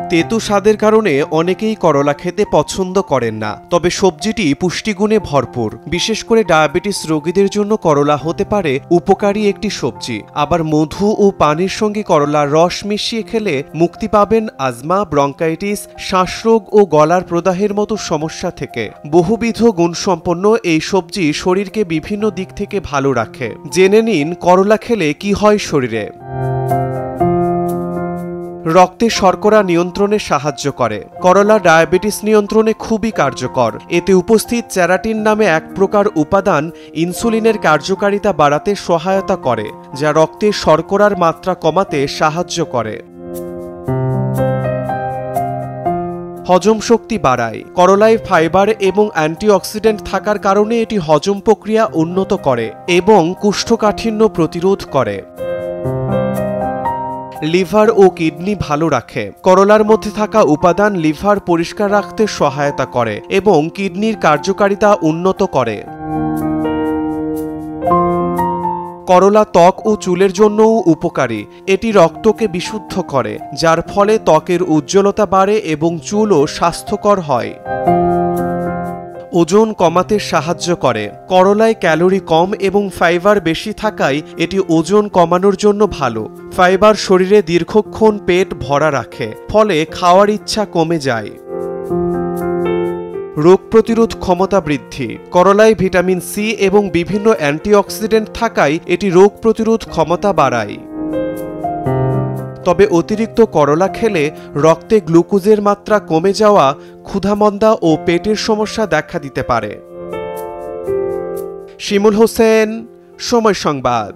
তেতো স্বাদের কারণে অনেকেই করলা খেতে পছন্দ করেন না, তবে সবজিটি পুষ্টিগুণে ভরপুর। বিশেষ করে ডায়াবেটিস রোগীদের জন্য করলা হতে পারে উপকারী একটি সবজি। আবার মধু ও পানির সঙ্গে করলার রস মিশিয়ে খেলে মুক্তি পাবেন আজমা, ব্রঙ্কাইটিস, শ্বাসরোগ ও গলার প্রদাহের মতো সমস্যা থেকে। বহুবিধ গুণসম্পন্ন এই সবজি শরীরকে বিভিন্ন দিক থেকে ভালো রাখে। জেনে নিন করলা খেলে কি হয় শরীরে। রক্তে শর্করা নিয়ন্ত্রণে সাহায্য করে। করলা ডায়াবেটিস নিয়ন্ত্রণে খুবই কার্যকর। এতে উপস্থিত চ্যারাটিন নামে এক প্রকার উপাদান ইনসুলিনের কার্যকারিতা বাড়াতে সহায়তা করে, যা রক্তে শর্করার মাত্রা কমাতে সাহায্য করে। হজম শক্তি বাড়ায়। করলায় ফাইবার এবং অ্যান্টিঅক্সিডেন্ট থাকার কারণে এটি হজম প্রক্রিয়া উন্নত করে এবং কোষ্ঠকাঠিন্য প্রতিরোধ করে। লিভার ও কিডনি ভালো রাখে। করলার মধ্যে থাকা উপাদান লিভার পরিষ্কার রাখতে সহায়তা করে এবং কিডনির কার্যকারিতা উন্নত করে। করলা ত্বক ও চুলের জন্যও উপকারী। এটি রক্তকে বিশুদ্ধ করে, যার ফলে ত্বকের উজ্জ্বলতা বাড়ে এবং চুলও স্বাস্থ্যকর হয়। ওজন কমাতে সাহায্য করে। করলায় ক্যালোরি কম এবং ফাইবার বেশি থাকায় এটি ওজন কমানোর জন্য ভালো। ফাইবার শরীরে দীর্ঘক্ষণ পেট ভরা রাখে, ফলে খাওয়ার ইচ্ছা কমে যায়। রোগ প্রতিরোধ ক্ষমতা বৃদ্ধি। করলায় ভিটামিন সি এবং বিভিন্ন অ্যান্টিঅক্সিডেন্ট থাকায় এটি রোগ প্রতিরোধ ক্ষমতা বাড়ায়। তবে অতিরিক্ত করলা খেলে রক্তে গ্লুকোজের মাত্রা কমে যাওয়া, ক্ষুধামন্দা ও পেটের সমস্যা দেখা দিতে পারে। শিমুল হোসেন, সময় সংবাদ।